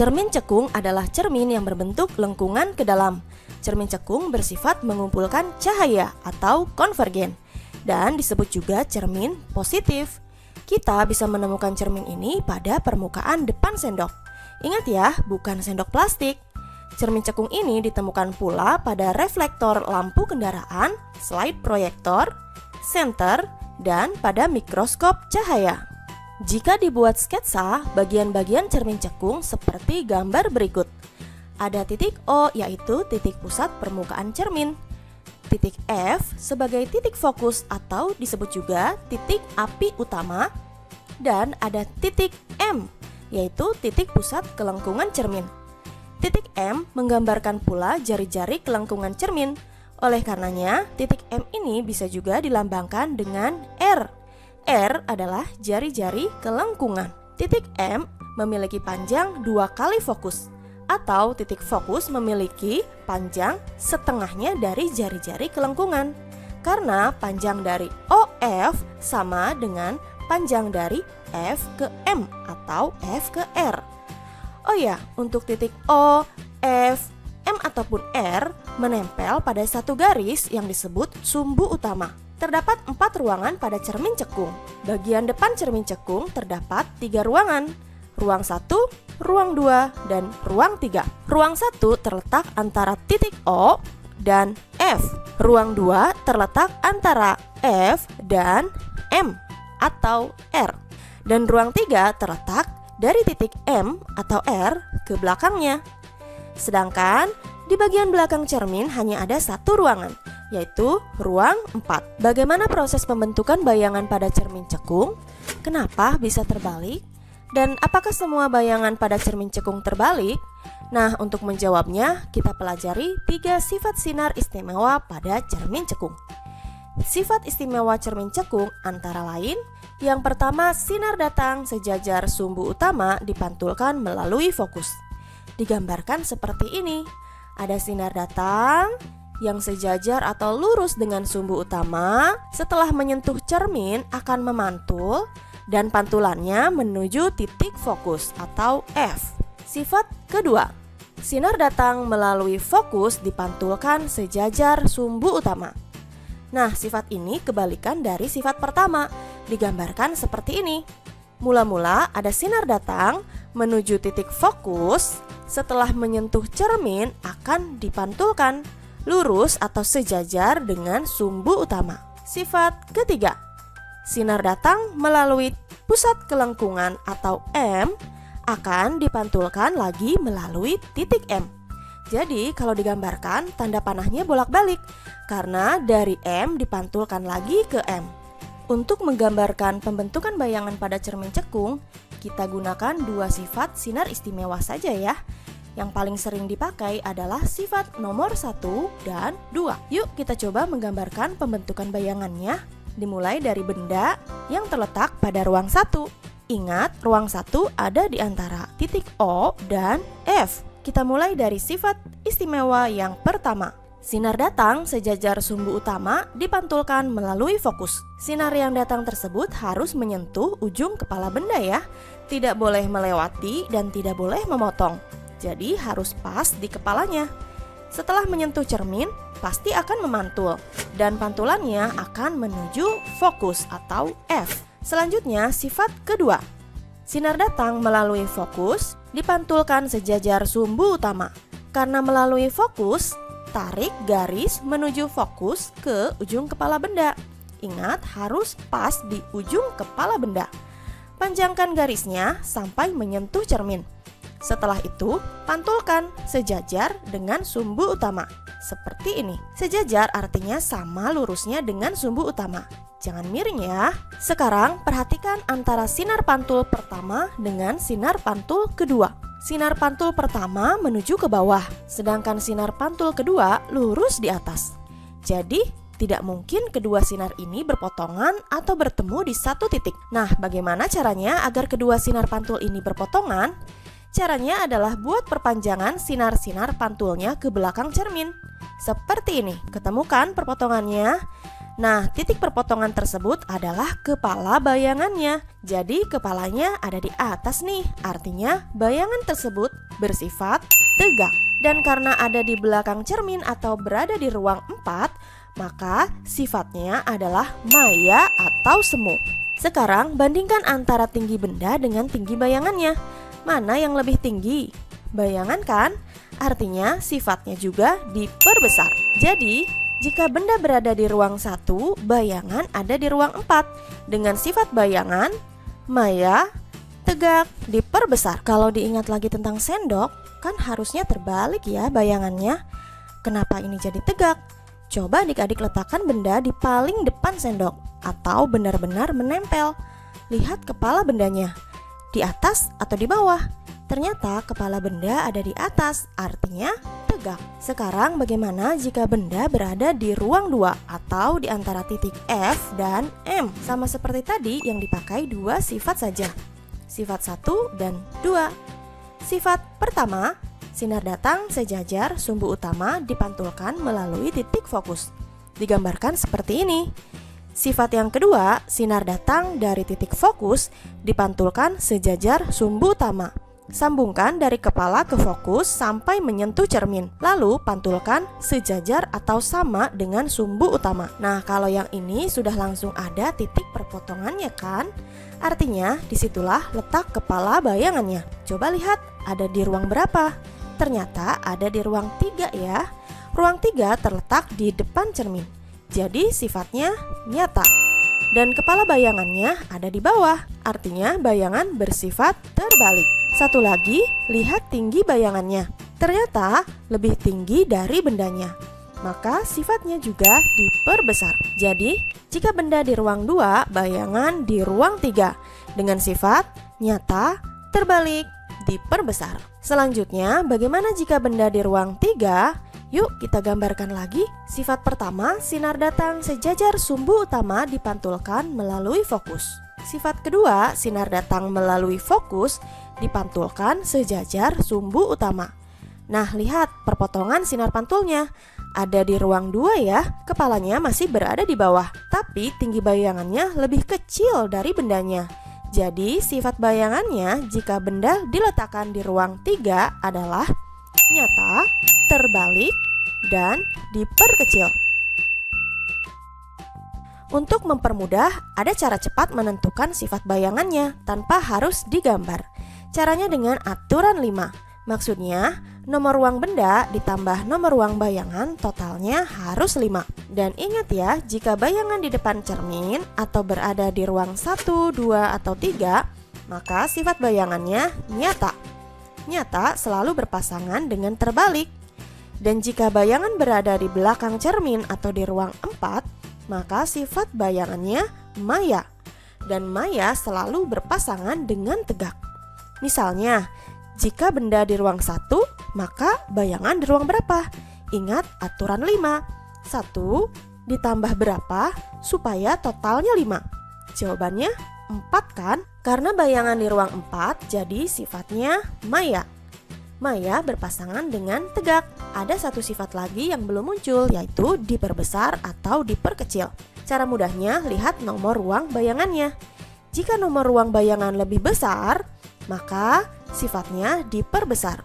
Cermin cekung adalah cermin yang berbentuk lengkungan ke dalam. Cermin cekung bersifat mengumpulkan cahaya atau konvergen dan disebut juga cermin positif. Kita bisa menemukan cermin ini pada permukaan depan sendok. Ingat ya, bukan sendok plastik. Cermin cekung ini ditemukan pula pada reflektor lampu kendaraan, slide proyektor, senter, dan pada mikroskop cahaya. Jika dibuat sketsa, bagian-bagian cermin cekung seperti gambar berikut. Ada titik O yaitu titik pusat permukaan cermin. Titik F sebagai titik fokus atau disebut juga titik api utama. Dan ada titik M yaitu titik pusat kelengkungan cermin. Titik M menggambarkan pula jari-jari kelengkungan cermin. Oleh karenanya, titik M ini bisa juga dilambangkan dengan R. R adalah jari-jari kelengkungan. Titik M memiliki panjang 2 kali fokus, atau titik fokus memiliki panjang setengahnya dari jari-jari kelengkungan. Karena panjang dari OF sama dengan panjang dari F ke M atau F ke R. Oh ya, untuk titik O, F, M ataupun R menempel pada satu garis yang disebut sumbu utama. Terdapat 4 ruangan pada cermin cekung. Bagian depan cermin cekung terdapat 3 ruangan. Ruang 1, ruang 2, dan ruang 3. Ruang 1 terletak antara titik O dan F. Ruang 2 terletak antara F dan M atau R. Dan ruang 3 terletak dari titik M atau R ke belakangnya. Sedangkan di bagian belakang cermin hanya ada 1 ruangan, yaitu ruang 4. Bagaimana proses pembentukan bayangan pada cermin cekung? Kenapa bisa terbalik? Dan apakah semua bayangan pada cermin cekung terbalik? Nah, untuk menjawabnya, kita pelajari 3 sifat sinar istimewa pada cermin cekung. Sifat istimewa cermin cekung antara lain, yang pertama, sinar datang sejajar sumbu utama dipantulkan melalui fokus. Digambarkan seperti ini. Ada sinar datang yang sejajar atau lurus dengan sumbu utama, setelah menyentuh cermin akan memantul dan pantulannya menuju titik fokus atau F. Sifat kedua, sinar datang melalui fokus dipantulkan sejajar sumbu utama. Nah, sifat ini kebalikan dari sifat pertama, digambarkan seperti ini. Mula-mula ada sinar datang menuju titik fokus, setelah menyentuh cermin akan dipantulkan lurus atau sejajar dengan sumbu utama. Sifat ketiga, sinar datang melalui pusat kelengkungan atau M akan dipantulkan lagi melalui titik M. Jadi kalau digambarkan tanda panahnya bolak-balik karena dari M dipantulkan lagi ke M. Untuk menggambarkan pembentukan bayangan pada cermin cekung, kita gunakan 2 sifat sinar istimewa saja ya. Yang paling sering dipakai adalah sifat nomor 1 dan 2. Yuk kita coba menggambarkan pembentukan bayangannya. Dimulai dari benda yang terletak pada ruang 1. Ingat, ruang 1 ada di antara titik O dan F. Kita mulai dari sifat istimewa yang pertama. Sinar datang sejajar sumbu utama dipantulkan melalui fokus. Sinar yang datang tersebut harus menyentuh ujung kepala benda ya. Tidak boleh melewati dan tidak boleh memotong. Jadi harus pas di kepalanya. Setelah menyentuh cermin, pasti akan memantul dan pantulannya akan menuju fokus atau F. Selanjutnya, sifat kedua. Sinar datang melalui fokus dipantulkan sejajar sumbu utama. Karena melalui fokus, tarik garis menuju fokus ke ujung kepala benda. Ingat, harus pas di ujung kepala benda. Panjangkan garisnya sampai menyentuh cermin. Setelah itu, pantulkan sejajar dengan sumbu utama. Seperti ini. Sejajar artinya sama lurusnya dengan sumbu utama. Jangan miring ya. Sekarang perhatikan antara sinar pantul pertama dengan sinar pantul kedua. Sinar pantul pertama menuju ke bawah, sedangkan sinar pantul kedua lurus di atas. Jadi, tidak mungkin kedua sinar ini berpotongan atau bertemu di satu titik. Nah, bagaimana caranya agar kedua sinar pantul ini berpotongan? Caranya adalah buat perpanjangan sinar-sinar pantulnya ke belakang cermin. Seperti ini, ketemukan perpotongannya? Nah, titik perpotongan tersebut adalah kepala bayangannya. Jadi kepalanya ada di atas nih, artinya bayangan tersebut bersifat tegak. Dan karena ada di belakang cermin atau berada di ruang 4, maka sifatnya adalah maya atau semu. Sekarang bandingkan antara tinggi benda dengan tinggi bayangannya. Mana yang lebih tinggi? Bayangan kan? Artinya sifatnya juga diperbesar. Jadi, jika benda berada di ruang 1, bayangan ada di ruang 4. Dengan sifat bayangan, maya, tegak, diperbesar. Kalau diingat lagi tentang sendok, kan harusnya terbalik ya bayangannya. Kenapa ini jadi tegak? Coba adik-adik letakkan benda di paling depan sendok atau benar-benar menempel. Lihat kepala bendanya, di atas atau di bawah. Ternyata kepala benda ada di atas, artinya tegak. Sekarang bagaimana jika benda berada di ruang 2 atau di antara titik F dan M? Sama seperti tadi yang dipakai dua sifat saja, sifat 1 dan 2. Sifat pertama, sinar datang sejajar sumbu utama dipantulkan melalui titik fokus. Digambarkan seperti ini. Sifat yang kedua, sinar datang dari titik fokus dipantulkan sejajar sumbu utama. Sambungkan dari kepala ke fokus sampai menyentuh cermin. Lalu pantulkan sejajar atau sama dengan sumbu utama. Nah, kalau yang ini sudah langsung ada titik perpotongannya kan? Artinya disitulah letak kepala bayangannya. Coba lihat, ada di ruang berapa? Ternyata ada di ruang 3 ya. Ruang 3 terletak di depan cermin. Jadi sifatnya nyata. Dan kepala bayangannya ada di bawah, artinya bayangan bersifat terbalik. Satu lagi, lihat tinggi bayangannya. Ternyata lebih tinggi dari bendanya, maka sifatnya juga diperbesar. Jadi, jika benda di ruang 2, bayangan di ruang 3 dengan sifat nyata, terbalik, diperbesar. Selanjutnya, bagaimana jika benda di ruang 3? Yuk kita gambarkan lagi. Sifat pertama, sinar datang sejajar sumbu utama dipantulkan melalui fokus. Sifat kedua, sinar datang melalui fokus dipantulkan sejajar sumbu utama. Nah, lihat perpotongan sinar pantulnya. Ada di ruang 2 ya, kepalanya masih berada di bawah, tapi tinggi bayangannya lebih kecil dari bendanya. Jadi, sifat bayangannya jika benda diletakkan di ruang 3 adalah nyata, terbalik, dan diperkecil. Untuk mempermudah, ada cara cepat menentukan sifat bayangannya tanpa harus digambar. Caranya dengan aturan 5. Maksudnya, nomor ruang benda ditambah nomor ruang bayangan totalnya harus 5. Dan ingat ya, jika bayangan di depan cermin atau berada di ruang 1, 2, atau 3, maka sifat bayangannya nyata. Nyata selalu berpasangan dengan terbalik. Dan jika bayangan berada di belakang cermin atau di ruang 4, maka sifat bayangannya maya. Dan maya selalu berpasangan dengan tegak. Misalnya, jika benda di ruang 1, maka bayangan di ruang berapa? Ingat aturan 5. 1 ditambah berapa supaya totalnya 5? Jawabannya 4 kan? Karena bayangan di ruang 4 jadi sifatnya maya. Maya berpasangan dengan tegak. Ada satu sifat lagi yang belum muncul, yaitu diperbesar atau diperkecil. Cara mudahnya, lihat nomor ruang bayangannya. Jika nomor ruang bayangan lebih besar, maka sifatnya diperbesar.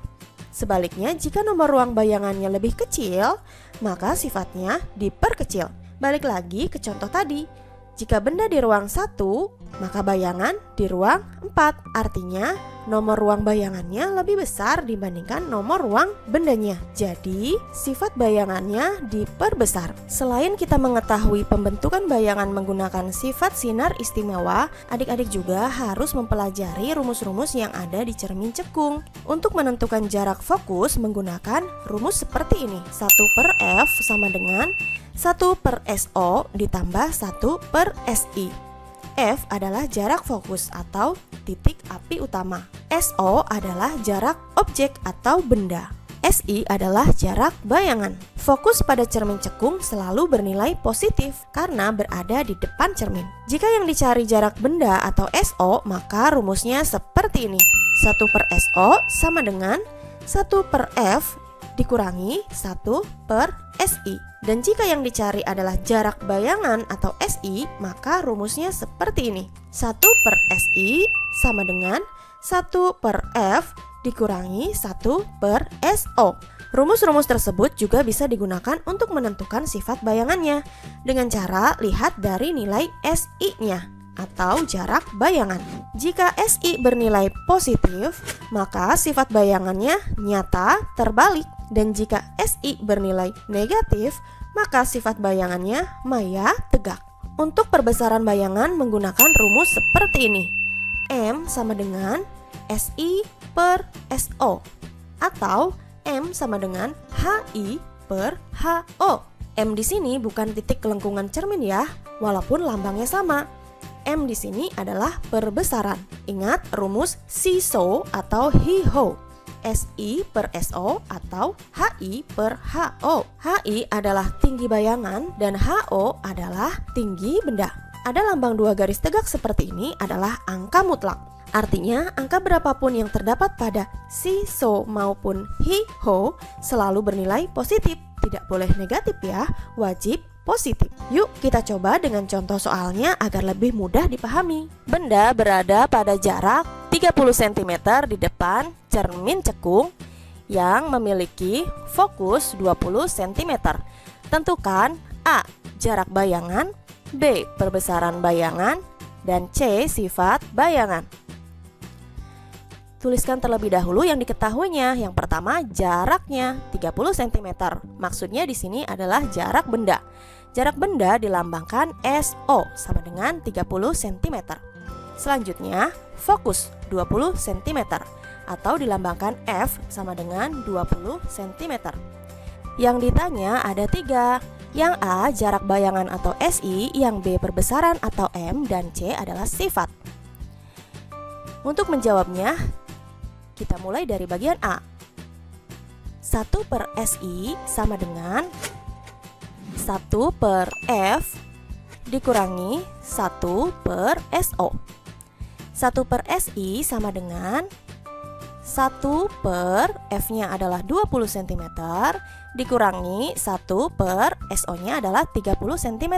Sebaliknya, jika nomor ruang bayangannya lebih kecil, maka sifatnya diperkecil. Balik lagi ke contoh tadi. Jika benda di ruang 1, maka bayangan di ruang 4. Artinya, nomor ruang bayangannya lebih besar dibandingkan nomor ruang bendanya. Jadi, sifat bayangannya diperbesar. Selain kita mengetahui pembentukan bayangan menggunakan sifat sinar istimewa, adik-adik juga harus mempelajari rumus-rumus yang ada di cermin cekung. Untuk menentukan jarak fokus menggunakan rumus seperti ini. 1/F sama dengan 1/SO ditambah 1/SI. F adalah jarak fokus atau titik api utama. SO adalah jarak objek atau benda. SI adalah jarak bayangan. Fokus pada cermin cekung selalu bernilai positif karena berada di depan cermin. Jika yang dicari jarak benda atau SO, maka rumusnya seperti ini. 1/SO sama dengan 1/F dikurangi 1 per SI. Dan jika yang dicari adalah jarak bayangan atau SI, maka rumusnya seperti ini. 1 per SI sama dengan 1 per F dikurangi 1 per SO. Rumus-rumus tersebut juga bisa digunakan untuk menentukan sifat bayangannya dengan cara lihat dari nilai SI-nya atau jarak bayangan. Jika SI bernilai positif, maka sifat bayangannya nyata terbalik. Dan jika SI bernilai negatif, maka sifat bayangannya maya tegak. Untuk perbesaran bayangan menggunakan rumus seperti ini. M sama dengan SI per SO atau M sama dengan HI per HO. M di sini bukan titik kelengkungan cermin ya, walaupun lambangnya sama. M di sini adalah perbesaran. Ingat rumus SISO atau HIHO. SI per SO atau HI per HO. HI adalah tinggi bayangan dan HO adalah tinggi benda. Ada lambang dua garis tegak seperti ini adalah angka mutlak. Artinya angka berapapun yang terdapat pada SISO maupun HIHO selalu bernilai positif. Tidak boleh negatif ya, wajib positif. Yuk kita coba dengan contoh soalnya agar lebih mudah dipahami. Benda berada pada jarak 30 cm di depan cermin cekung yang memiliki fokus 20 cm. Tentukan A. Jarak bayangan, B. Perbesaran bayangan, dan C. Sifat bayangan. Tuliskan terlebih dahulu yang diketahuinya. Yang pertama, jaraknya 30 cm. Maksudnya di sini adalah jarak benda. Jarak benda dilambangkan SO sama dengan 30 cm. Selanjutnya, fokus 20 cm atau dilambangkan F sama dengan 20 cm. Yang ditanya ada 3. Yang A jarak bayangan atau SI, yang B perbesaran atau M, dan C adalah sifat. Untuk menjawabnya, kita mulai dari bagian A. 1 per SI sama dengan 1 per F dikurangi 1 per SO. 1 per SI sama dengan 1 per F-nya adalah 20 cm dikurangi 1 per SO-nya adalah 30 cm.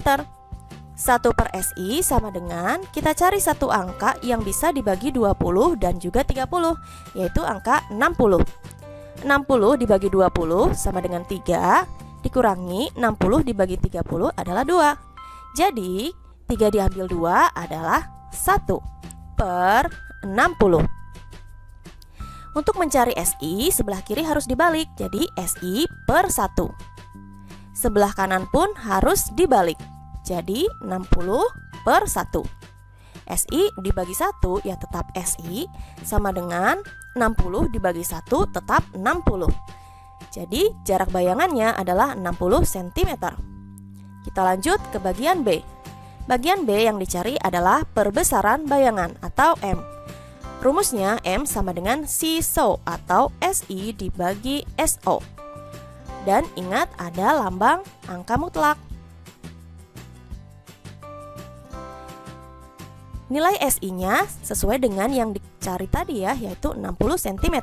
1 per SI sama dengan, kita cari satu angka yang bisa dibagi 20 dan juga 30, yaitu angka 60. 60 dibagi 20 sama dengan 3, dikurangi 60 dibagi 30 adalah 2. Jadi, 3 diambil 2 adalah 1 per 60. Untuk mencari SI, sebelah kiri harus dibalik, jadi SI per 1. Sebelah kanan pun harus dibalik. Jadi 60 per 1. SI dibagi 1 ya tetap SI sama dengan 60 dibagi 1 tetap 60. Jadi jarak bayangannya adalah 60 cm. Kita lanjut ke bagian B. Bagian B yang dicari adalah perbesaran bayangan atau M. Rumusnya M sama dengan SISO atau SI dibagi SO. Dan ingat ada lambang angka mutlak. Nilai SI-nya sesuai dengan yang dicari tadi ya, yaitu 60 cm.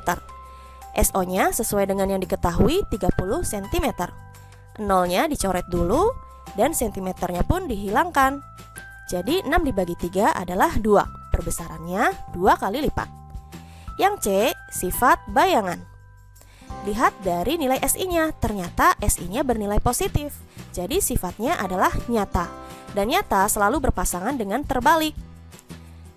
SO-nya sesuai dengan yang diketahui 30 cm. Nolnya dicoret dulu dan cm-nya pun dihilangkan. Jadi 6 dibagi 3 adalah 2. Perbesarannya 2 kali lipat. Yang C, sifat bayangan. Lihat dari nilai SI-nya, ternyata SI-nya bernilai positif. Jadi sifatnya adalah nyata. Dan nyata selalu berpasangan dengan terbalik.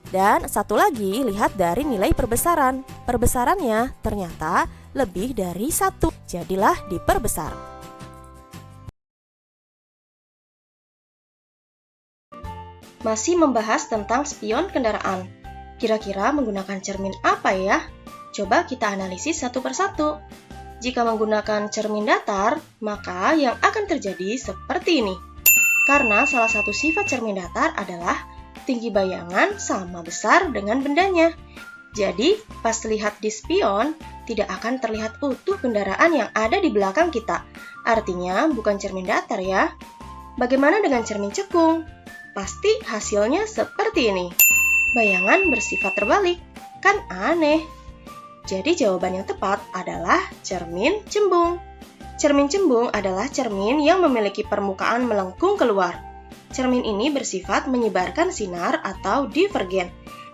Dan satu lagi, lihat dari nilai perbesaran. Perbesarannya ternyata lebih dari 1, jadilah diperbesar. Masih membahas tentang spion kendaraan. Kira-kira menggunakan cermin apa ya? Coba kita analisis satu persatu. Jika menggunakan cermin datar, maka yang akan terjadi seperti ini. Karena salah satu sifat cermin datar adalah tinggi bayangan sama besar dengan bendanya. Jadi, pas lihat di spion, tidak akan terlihat utuh kendaraan yang ada di belakang kita. Artinya, bukan cermin datar ya. Bagaimana dengan cermin cekung? Pasti hasilnya seperti ini. Bayangan bersifat terbalik. Kan aneh. Jadi, jawaban yang tepat adalah cermin cembung. Cermin cembung adalah cermin yang memiliki permukaan melengkung keluar. Cermin ini bersifat menyebarkan sinar atau divergen,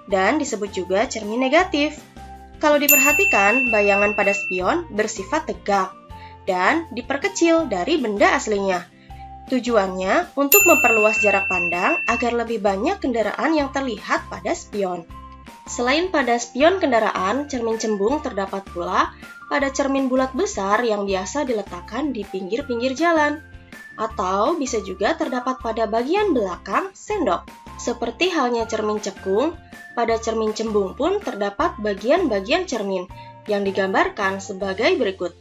dan disebut juga cermin negatif. Kalau diperhatikan, bayangan pada spion bersifat tegak dan diperkecil dari benda aslinya. Tujuannya untuk memperluas jarak pandang agar lebih banyak kendaraan yang terlihat pada spion. Selain pada spion kendaraan, cermin cembung terdapat pula pada cermin bulat besar yang biasa diletakkan di pinggir-pinggir jalan, atau bisa juga terdapat pada bagian belakang sendok. Seperti halnya cermin cekung, pada cermin cembung pun terdapat bagian-bagian cermin yang digambarkan sebagai berikut.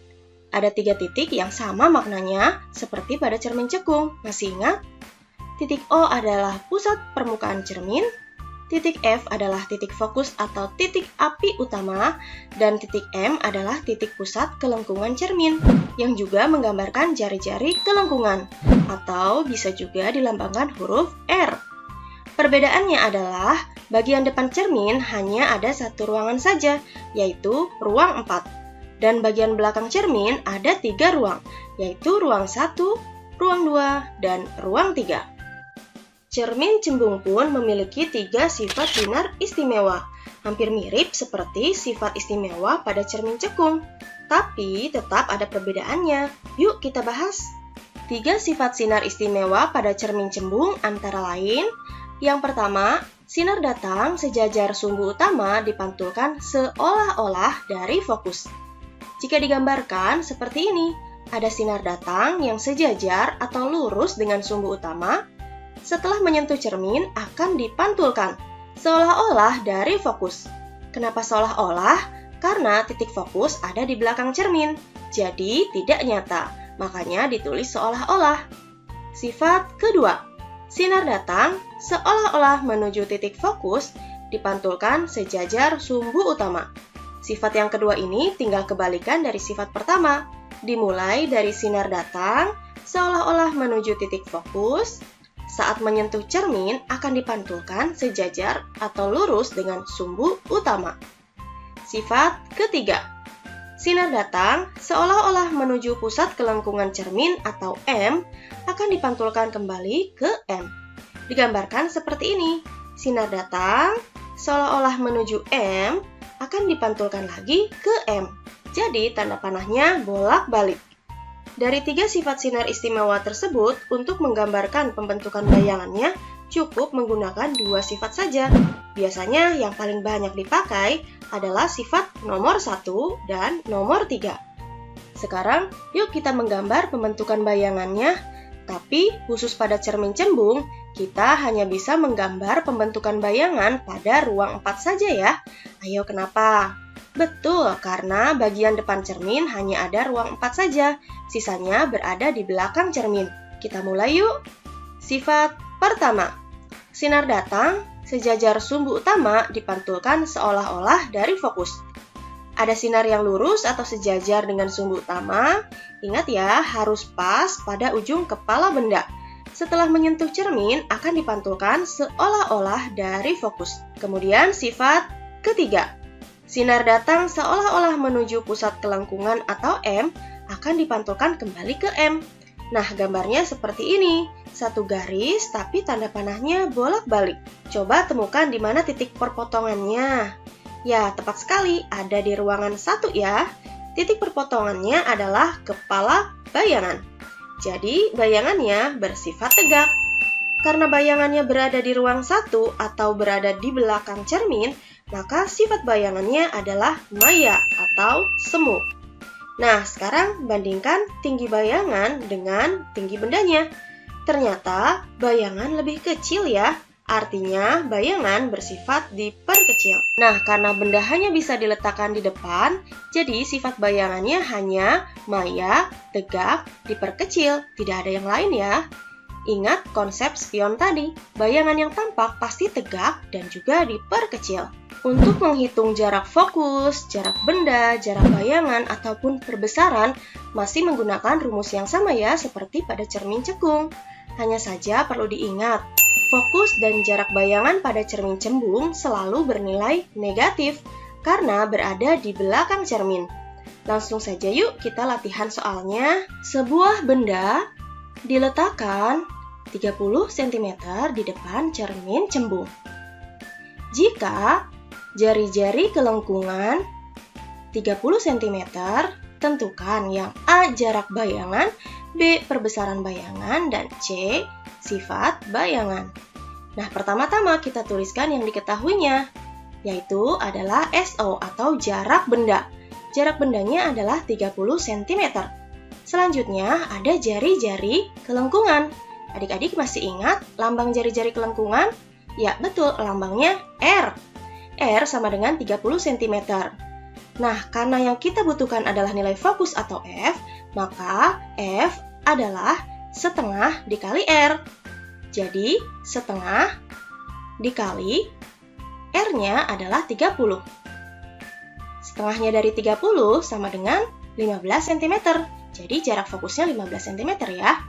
Ada 3 titik yang sama maknanya seperti pada cermin cekung. Masih ingat? Titik O adalah pusat permukaan cermin, titik F adalah titik fokus atau titik api utama, dan titik M adalah titik pusat kelengkungan cermin yang juga menggambarkan jari-jari kelengkungan atau bisa juga dilambangkan huruf R. Perbedaannya adalah bagian depan cermin hanya ada satu ruangan saja, yaitu ruang 4. Dan bagian belakang cermin ada 3 ruang, yaitu ruang 1, ruang 2, dan ruang 3. Cermin cembung pun memiliki 3 sifat sinar istimewa, hampir mirip seperti sifat istimewa pada cermin cekung. Tapi tetap ada perbedaannya. Yuk kita bahas. 3 sifat sinar istimewa pada cermin cembung antara lain, yang pertama, sinar datang sejajar sumbu utama dipantulkan seolah-olah dari fokus. Jika digambarkan seperti ini, ada sinar datang yang sejajar atau lurus dengan sumbu utama, setelah menyentuh cermin akan dipantulkan, seolah-olah dari fokus. Kenapa seolah-olah? Karena titik fokus ada di belakang cermin, jadi tidak nyata, makanya ditulis seolah-olah. Sifat kedua, sinar datang seolah-olah menuju titik fokus, dipantulkan sejajar sumbu utama. Sifat yang kedua ini tinggal kebalikan dari sifat pertama, dimulai dari sinar datang seolah-olah menuju titik fokus, saat menyentuh cermin akan dipantulkan sejajar atau lurus dengan sumbu utama. Sifat ketiga, sinar datang seolah-olah menuju pusat kelengkungan cermin atau M akan dipantulkan kembali ke M. Digambarkan seperti ini, sinar datang seolah-olah menuju M akan dipantulkan lagi ke M. Jadi tanda panahnya bolak-balik. Dari 3 sifat sinar istimewa tersebut, untuk menggambarkan pembentukan bayangannya, cukup menggunakan 2 sifat saja. Biasanya yang paling banyak dipakai adalah sifat nomor 1 dan nomor 3. Sekarang, yuk kita menggambar pembentukan bayangannya. Tapi khusus pada cermin cembung, kita hanya bisa menggambar pembentukan bayangan pada ruang 4 saja ya. Ayo kenapa? Betul, karena bagian depan cermin hanya ada ruang 4 saja. Sisanya berada di belakang cermin. Kita mulai yuk. Sifat pertama, sinar datang sejajar sumbu utama dipantulkan seolah-olah dari fokus. Ada sinar yang lurus atau sejajar dengan sumbu utama. Ingat ya, harus pas pada ujung kepala benda. Setelah menyentuh cermin, akan dipantulkan seolah-olah dari fokus. Kemudian sifat ketiga, sinar datang seolah-olah menuju pusat kelengkungan atau M, akan dipantulkan kembali ke M. Nah, gambarnya seperti ini. Satu garis, tapi tanda panahnya bolak-balik. Coba temukan di mana titik perpotongannya. Ya, tepat sekali, ada di ruangan 1 ya. Titik perpotongannya adalah kepala bayangan. Jadi, bayangannya bersifat tegak. Karena bayangannya berada di ruang 1 atau berada di belakang cermin, maka sifat bayangannya adalah maya atau semu. Nah, sekarang bandingkan tinggi bayangan dengan tinggi bendanya. Ternyata bayangan lebih kecil ya. Artinya, bayangan bersifat diperkecil. Nah, karena benda hanya bisa diletakkan di depan, jadi sifat bayangannya hanya maya, tegak, diperkecil, tidak ada yang lain ya. Ingat konsep spion tadi, bayangan yang tampak pasti tegak dan juga diperkecil. Untuk menghitung jarak fokus, jarak benda, jarak bayangan, ataupun perbesaran, masih menggunakan rumus yang sama ya, seperti pada cermin cekung. Hanya saja perlu diingat, fokus dan jarak bayangan pada cermin cembung selalu bernilai negatif karena berada di belakang cermin. Langsung saja yuk kita latihan soalnya. Sebuah benda diletakkan 30 cm di depan cermin cembung. Jika jari-jari kelengkungan 30 cm, tentukan yang A jarak bayangan, B perbesaran bayangan, dan C sifat bayangan. Nah, pertama-tama kita tuliskan yang diketahuinya, yaitu adalah SO atau jarak benda. Jarak bendanya adalah 30 cm. Selanjutnya ada jari-jari kelengkungan. Adik-adik masih ingat lambang jari-jari kelengkungan? Ya, betul, lambangnya R. R sama dengan 30 cm. Nah, karena yang kita butuhkan adalah nilai fokus atau F, maka F adalah setengah dikali R. Jadi, setengah dikali R-nya adalah 30. Setengahnya dari 30 sama dengan 15 cm. Jadi, jarak fokusnya 15 cm ya.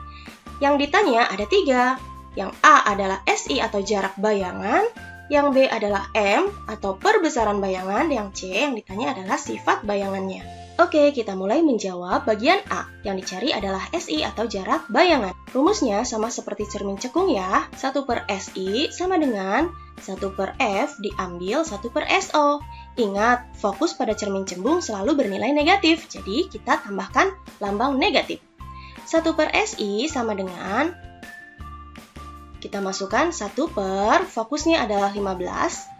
Yang ditanya ada 3. Yang A adalah SI atau jarak bayangan, yang B adalah M atau perbesaran bayangan, yang C yang ditanya adalah sifat bayangannya. Oke, kita mulai menjawab bagian A. Yang dicari adalah SI atau jarak bayangan. Rumusnya sama seperti cermin cekung ya. 1 per SI sama dengan 1 per F diambil 1 per SO. Ingat, fokus pada cermin cembung selalu bernilai negatif. Jadi, kita tambahkan lambang negatif. 1 per SI sama dengan, kita masukkan 1 per, fokusnya adalah 15,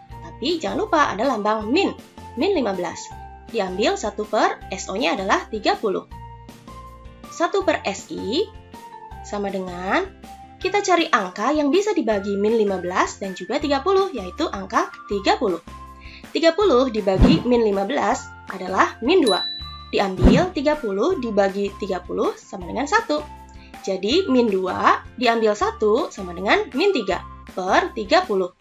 tapi jangan lupa ada lambang min 15. Diambil 1 per, SO-nya adalah 30. 1 per SI sama dengan, kita cari angka yang bisa dibagi min 15 dan juga 30, yaitu angka 30. 30 dibagi min 15 adalah min 2. Diambil 30 dibagi 30 sama dengan 1. Jadi, min 2 diambil 1 sama dengan min 3 per 30.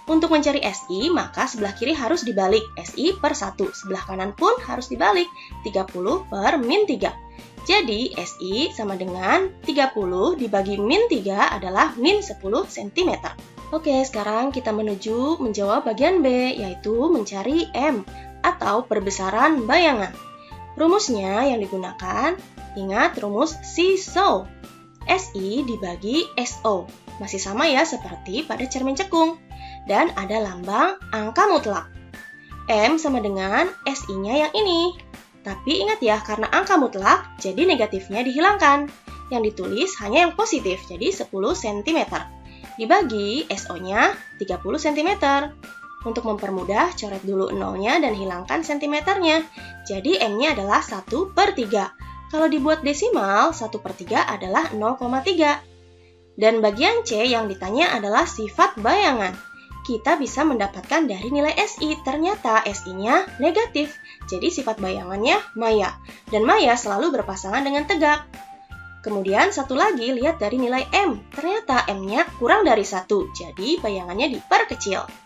Untuk mencari SI, maka sebelah kiri harus dibalik, SI per 1. Sebelah kanan pun harus dibalik, 30 per min 3. Jadi, SI sama dengan 30 dibagi min 3 adalah min 10 cm. Oke, sekarang kita menuju menjawab bagian B, yaitu mencari M atau perbesaran bayangan. Rumusnya yang digunakan, ingat rumus seesaw. SI dibagi SO. Masih sama ya seperti pada cermin cekung. Dan ada lambang angka mutlak. M sama dengan SI-nya yang ini. Tapi ingat ya, karena angka mutlak, jadi negatifnya dihilangkan. Yang ditulis hanya yang positif, jadi 10 cm. Dibagi SO-nya 30 cm. Untuk mempermudah, coret dulu nolnya dan hilangkan sentimeternya. Jadi M-nya adalah 1 per 3. Kalau dibuat desimal, 1 per 3 adalah 0,3. Dan bagian C yang ditanya adalah sifat bayangan. Kita bisa mendapatkan dari nilai SI, ternyata SI-nya negatif. Jadi sifat bayangannya maya. Dan maya selalu berpasangan dengan tegak. Kemudian satu lagi, lihat dari nilai M. Ternyata M-nya kurang dari 1, jadi bayangannya diperkecil.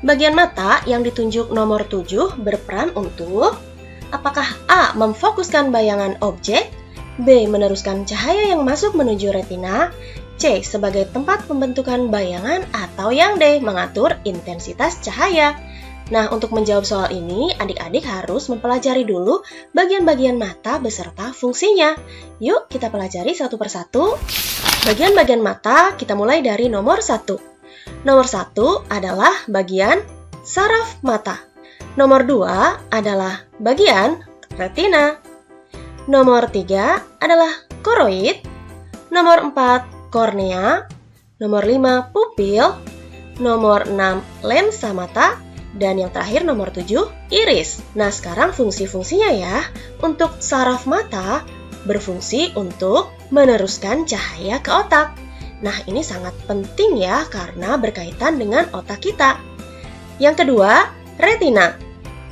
Bagian mata yang ditunjuk nomor 7 berperan untuk apakah A. Memfokuskan bayangan objek, B. Meneruskan cahaya yang masuk menuju retina, C. Sebagai tempat pembentukan bayangan, atau yang D. Mengatur intensitas cahaya. Nah, untuk menjawab soal ini, adik-adik harus mempelajari dulu bagian-bagian mata beserta fungsinya. Yuk, kita pelajari satu persatu. Bagian-bagian mata, kita mulai dari nomor 1. Nomor 1 adalah bagian saraf mata. Nomor 2 adalah bagian retina. Nomor 3 adalah koroid. Nomor 4 kornea. Nomor 5 pupil. Nomor 6 lensa mata. Dan yang terakhir nomor 7 iris. Nah, sekarang fungsi-fungsinya ya. Untuk saraf mata berfungsi untuk meneruskan cahaya ke otak. Nah, ini sangat penting ya karena berkaitan dengan otak kita. Yang kedua, retina.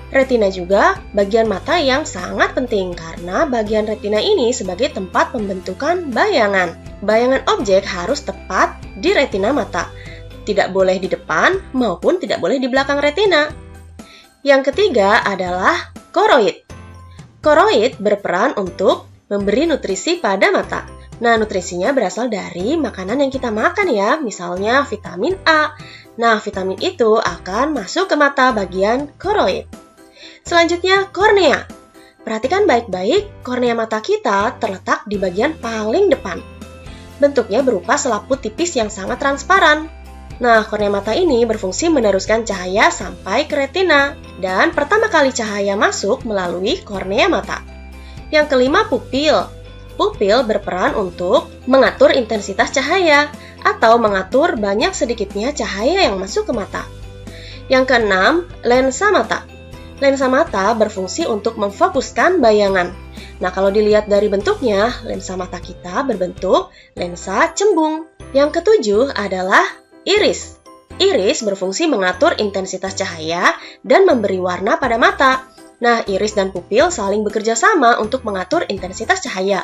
Retina juga bagian mata yang sangat penting karena bagian retina ini sebagai tempat pembentukan bayangan. Bayangan objek harus tepat di retina mata. Tidak boleh di depan maupun tidak boleh di belakang retina. Yang ketiga adalah koroid. Koroid berperan untuk memberi nutrisi pada mata. Nah, nutrisinya berasal dari makanan yang kita makan ya, misalnya vitamin A, Nah, vitamin itu akan masuk ke mata bagian koroid. Selanjutnya, kornea. Perhatikan baik-baik, kornea mata kita terletak di bagian paling depan. Bentuknya berupa selaput tipis yang sangat transparan. Nah, kornea mata ini berfungsi meneruskan cahaya sampai ke retina, dan pertama kali cahaya masuk melalui kornea mata. Yang kelima, pupil. Pupil berperan untuk mengatur intensitas cahaya atau mengatur banyak sedikitnya cahaya yang masuk ke mata. Yang keenam, lensa mata. Lensa mata berfungsi untuk memfokuskan bayangan. Nah, kalau dilihat dari bentuknya, lensa mata kita berbentuk lensa cembung. Yang ketujuh adalah iris. Iris berfungsi mengatur intensitas cahaya dan memberi warna pada mata. Nah, iris dan pupil saling bekerja sama untuk mengatur intensitas cahaya.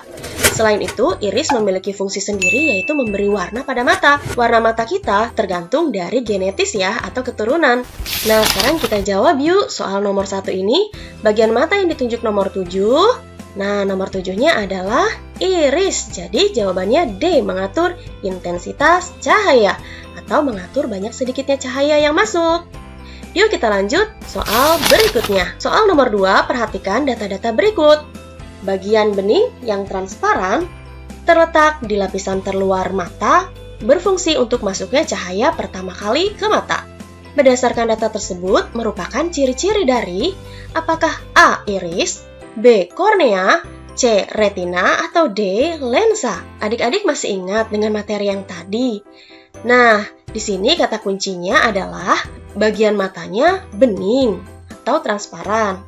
Selain itu, iris memiliki fungsi sendiri yaitu memberi warna pada mata. Warna mata kita tergantung dari genetis ya, atau keturunan. Nah, sekarang kita jawab yuk soal nomor 1 ini. Bagian mata yang ditunjuk nomor 7. Nah, nomor 7-nya adalah iris. Jadi, jawabannya D, mengatur intensitas cahaya atau mengatur banyak sedikitnya cahaya yang masuk. Yuk kita lanjut soal berikutnya. Soal nomor 2, perhatikan data-data berikut. Bagian bening yang transparan terletak di lapisan terluar mata, berfungsi untuk masuknya cahaya pertama kali ke mata. Berdasarkan data tersebut merupakan ciri-ciri dari apakah A. iris, B. kornea, C. retina, atau D. lensa. Adik-adik masih ingat dengan materi yang tadi? Nah, di sini kata kuncinya adalah bagian matanya bening atau transparan.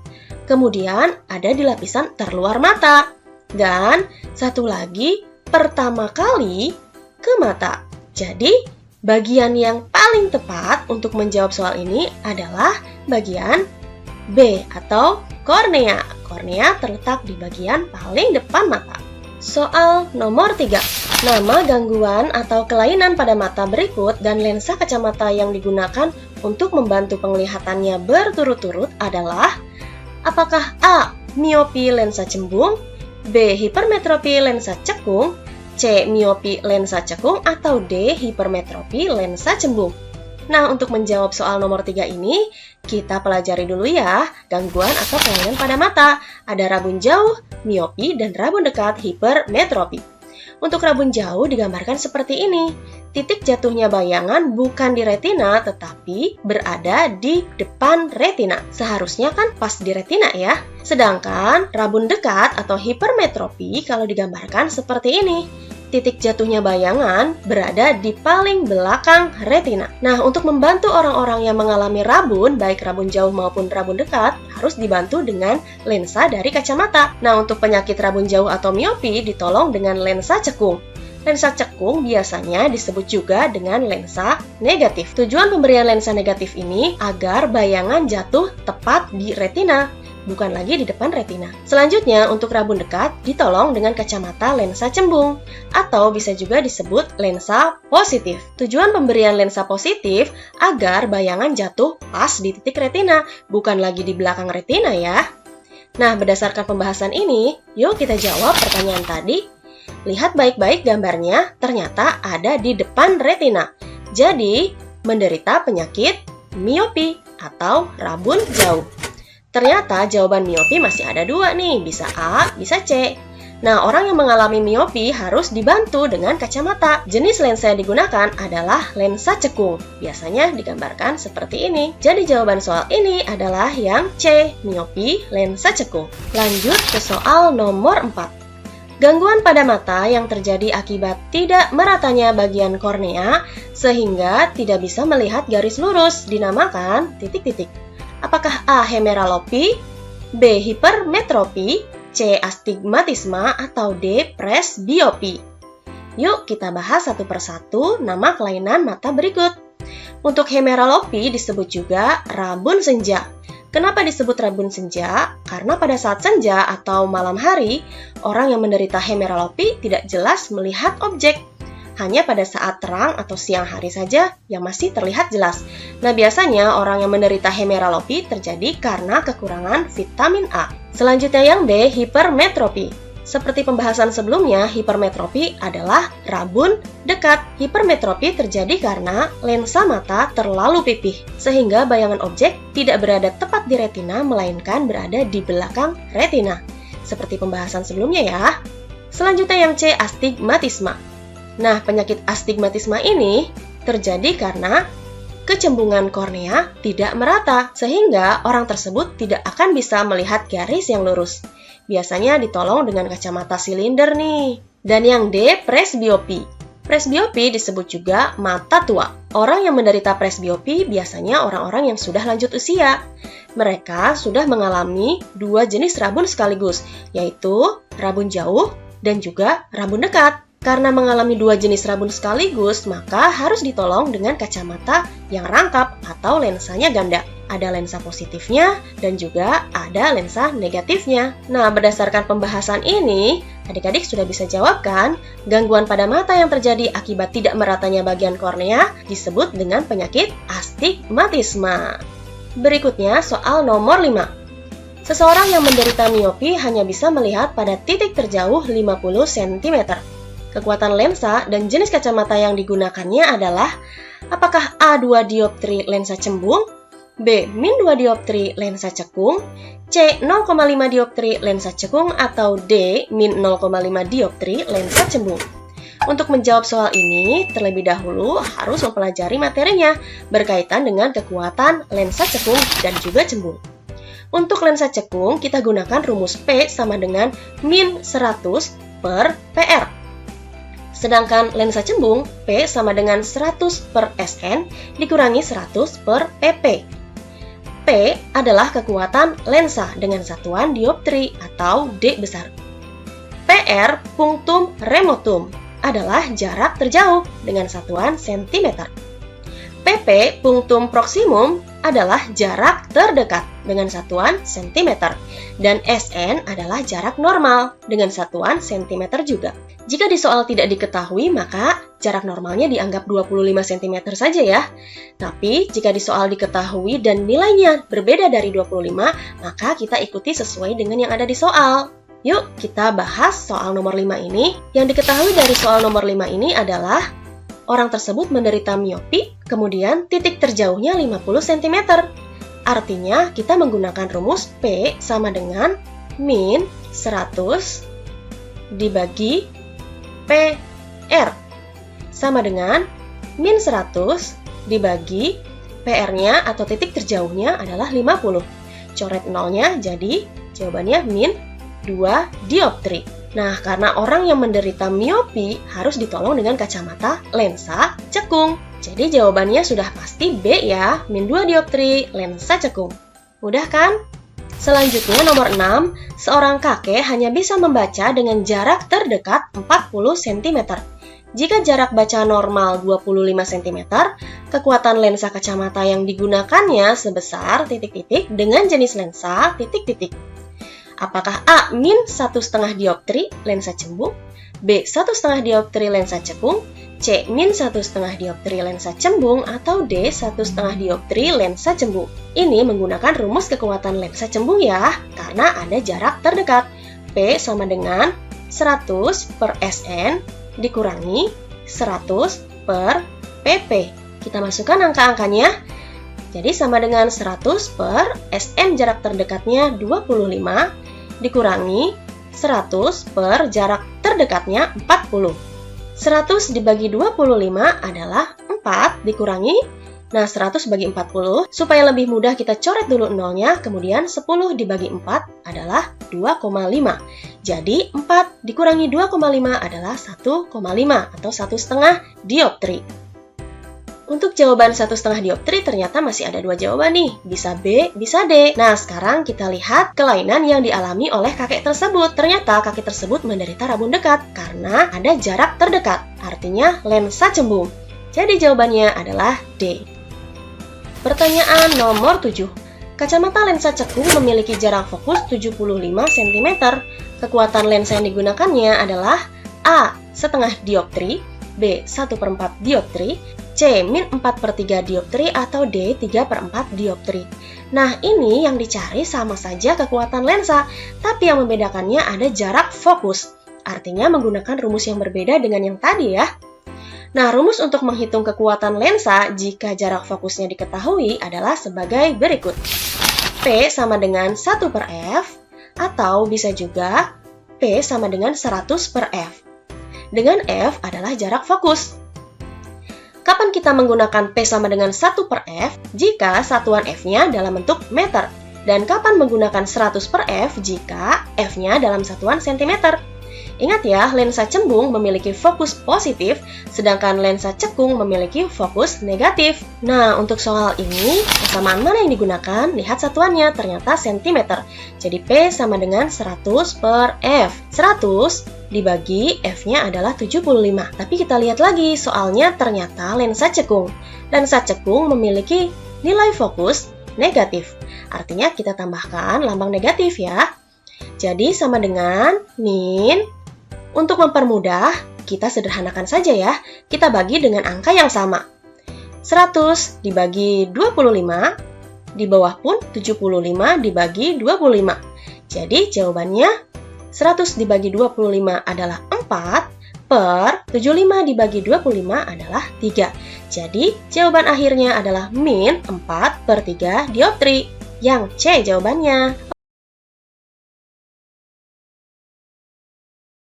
Kemudian ada di lapisan terluar mata. Dan satu lagi, pertama kali ke mata. Jadi, bagian yang paling tepat untuk menjawab soal ini adalah bagian B atau kornea. Kornea terletak di bagian paling depan mata. Soal nomor 3. Nama gangguan atau kelainan pada mata berikut dan lensa kacamata yang digunakan untuk membantu penglihatannya berturut-turut adalah apakah A. miopi lensa cembung, B. hipermetropi lensa cekung, C. miopi lensa cekung, atau D. hipermetropi lensa cembung. Nah, untuk menjawab soal nomor 3 ini, kita pelajari dulu ya gangguan atau kelainan pada mata. Ada rabun jauh, miopi, dan rabun dekat, hipermetropi. Untuk rabun jauh digambarkan seperti ini. Titik jatuhnya bayangan bukan di retina, tetapi berada di depan retina. Seharusnya kan pas di retina ya. Sedangkan rabun dekat atau hipermetropi kalau digambarkan seperti ini. Titik jatuhnya bayangan berada di paling belakang retina. Nah, untuk membantu orang-orang yang mengalami rabun, baik rabun jauh maupun rabun dekat, harus dibantu dengan lensa dari kacamata. Nah, untuk penyakit rabun jauh atau miopi ditolong dengan lensa cekung. Lensa cekung biasanya disebut juga dengan lensa negatif. Tujuan pemberian lensa negatif ini agar bayangan jatuh tepat di retina, bukan lagi di depan retina. Selanjutnya, untuk rabun dekat ditolong dengan kacamata lensa cembung, atau bisa juga disebut lensa positif. Tujuan pemberian lensa positif agar bayangan jatuh pas di titik retina, bukan lagi di belakang retina ya. Nah, berdasarkan pembahasan ini, yuk kita jawab pertanyaan tadi. Lihat baik-baik gambarnya, ternyata ada di depan retina. Jadi, menderita penyakit miopi atau rabun jauh. Ternyata jawaban miopi masih ada 2 nih, bisa A, bisa C. Nah, orang yang mengalami miopi harus dibantu dengan kacamata. Jenis lensa yang digunakan adalah lensa cekung. Biasanya digambarkan seperti ini. Jadi jawaban soal ini adalah yang C, miopi lensa cekung. Lanjut ke soal nomor 4. Gangguan pada mata yang terjadi akibat tidak meratanya bagian kornea sehingga tidak bisa melihat garis lurus dinamakan titik-titik. Apakah A. hemeralopi, B. hipermetropi, C. astigmatisme, atau D. presbiopi? Yuk kita bahas satu persatu nama kelainan mata berikut. Untuk hemeralopi disebut juga rabun senja. Kenapa disebut rabun senja? Karena pada saat senja atau malam hari, orang yang menderita hemeralopi tidak jelas melihat objek. Hanya pada saat terang atau siang hari saja yang masih terlihat jelas. Nah, biasanya orang yang menderita hemeralopi terjadi karena kekurangan vitamin A. Selanjutnya yang D, hipermetropi. Seperti pembahasan sebelumnya, hipermetropi adalah rabun dekat. Hipermetropi terjadi karena lensa mata terlalu pipih, sehingga bayangan objek tidak berada tepat di retina, melainkan berada di belakang retina. Seperti pembahasan sebelumnya ya. Selanjutnya yang C, astigmatisme. Nah, penyakit astigmatisme ini terjadi karena kecembungan kornea tidak merata, sehingga orang tersebut tidak akan bisa melihat garis yang lurus. Biasanya ditolong dengan kacamata silinder nih. Dan yang D, presbiopi. Presbiopi disebut juga mata tua. Orang yang menderita presbiopi biasanya orang-orang yang sudah lanjut usia. Mereka sudah mengalami dua jenis rabun sekaligus, yaitu rabun jauh dan juga rabun dekat. Karena mengalami dua jenis rabun sekaligus, maka harus ditolong dengan kacamata yang rangkap atau lensanya ganda. Ada lensa positifnya dan juga ada lensa negatifnya. Nah, berdasarkan pembahasan ini, adik-adik sudah bisa jawab kan? Gangguan pada mata yang terjadi akibat tidak meratanya bagian kornea disebut dengan penyakit astigmatisme. Berikutnya, soal nomor 5. Seseorang yang menderita miopi hanya bisa melihat pada titik terjauh 50 cm. Kekuatan lensa dan jenis kacamata yang digunakannya adalah apakah A 2 dioptri lensa cembung, B min 2 dioptri lensa cekung, C 0,5 dioptri lensa cekung, atau D min 0,5 dioptri lensa cembung. Untuk menjawab soal ini, terlebih dahulu harus mempelajari materinya berkaitan dengan kekuatan lensa cekung dan juga cembung. Untuk lensa cekung, kita gunakan rumus P sama dengan min 100 per PR. Sedangkan lensa cembung, P sama dengan 100 per SN dikurangi 100 per PP. P adalah kekuatan lensa dengan satuan dioptri atau D besar. PR punctum remotum adalah jarak terjauh dengan satuan cm. PP punctum proximum adalah jarak terdekat dengan satuan cm. Dan SN adalah jarak normal dengan satuan cm juga. Jika di soal tidak diketahui, maka jarak normalnya dianggap 25 cm saja ya. Tapi jika di soal diketahui dan nilainya berbeda dari 25, maka kita ikuti sesuai dengan yang ada di soal. Yuk, kita bahas soal nomor 5 ini. Yang diketahui dari soal nomor 5 ini adalah orang tersebut menderita miopi, kemudian titik terjauhnya 50 cm. Artinya, kita menggunakan rumus P sama dengan min 100 dibagi PR sama dengan min 100 dibagi PR-nya atau titik terjauhnya adalah 50. Coret nolnya, jadi jawabannya min 2 dioptri. Nah, karena orang yang menderita miopi harus ditolong dengan kacamata lensa cekung. Jadi jawabannya sudah pasti B ya, min 2 dioptri lensa cekung. Mudah kan? Selanjutnya nomor 6, seorang kakek hanya bisa membaca dengan jarak terdekat 40 cm. Jika jarak baca normal 25 cm, kekuatan lensa kacamata yang digunakannya sebesar titik-titik dengan jenis lensa titik-titik. Apakah A min 1,5 dioptri lensa cembung, B 1,5 dioptri lensa cekung, C min 1,5 dioptri lensa cembung, atau D 1,5 dioptri lensa cembung? Ini menggunakan rumus kekuatan lensa cembung ya, karena ada jarak terdekat. P sama dengan 100 per SN dikurangi 100 per PP. Kita masukkan angka-angkanya. Jadi sama dengan 100 per SN jarak terdekatnya 25 dikurangi 100 per jarak terdekatnya 40. 100 dibagi 25 adalah 4 dikurangi, nah 100 bagi 40, supaya lebih mudah kita coret dulu nolnya, kemudian 10 dibagi 4 adalah 2,5. Jadi 4 dikurangi 2,5 adalah 1,5 atau 1,5 dioptri. Untuk jawaban 1,5 dioptri ternyata masih ada dua jawaban nih, bisa B, bisa D. Nah, sekarang kita lihat kelainan yang dialami oleh kakek tersebut. Ternyata kakek tersebut menderita rabun dekat karena ada jarak terdekat, artinya lensa cembung. Jadi jawabannya adalah D. Pertanyaan nomor 7. Kacamata lensa cekung memiliki jarak fokus 75 cm. Kekuatan lensa yang digunakannya adalah A. 0,5 dioptri, B. 1/4 dioptri, C. Min 4/3 dioptri atau D. 3/4 dioptri. Nah, ini yang dicari sama saja kekuatan lensa, tapi yang membedakannya ada jarak fokus. Artinya menggunakan rumus yang berbeda dengan yang tadi ya. Nah, rumus untuk menghitung kekuatan lensa jika jarak fokusnya diketahui adalah sebagai berikut. P sama dengan 1/f, atau bisa juga P sama dengan 100/f. Dengan F adalah jarak fokus. Kapan kita menggunakan P sama dengan 1/f jika satuan F-nya dalam bentuk meter? Dan kapan menggunakan 100/f jika F-nya dalam satuan sentimeter? Ingat ya, lensa cembung memiliki fokus positif, sedangkan lensa cekung memiliki fokus negatif. Nah, untuk soal ini, persamaan mana yang digunakan? Lihat satuannya, ternyata sentimeter. Jadi P sama dengan 100/f. 100 dibagi F-nya adalah 75. Tapi kita lihat lagi, soalnya ternyata lensa cekung. Lensa cekung memiliki nilai fokus negatif. Artinya kita tambahkan lambang negatif ya. Jadi sama dengan min. Untuk mempermudah, kita sederhanakan saja ya. Kita bagi dengan angka yang sama. 100 dibagi 25, di bawah pun 75 dibagi 25. Jadi jawabannya 100 dibagi 25 adalah 4 per 75 dibagi 25 adalah 3. Jadi jawaban akhirnya adalah min 4/3 dioptri. Yang C jawabannya.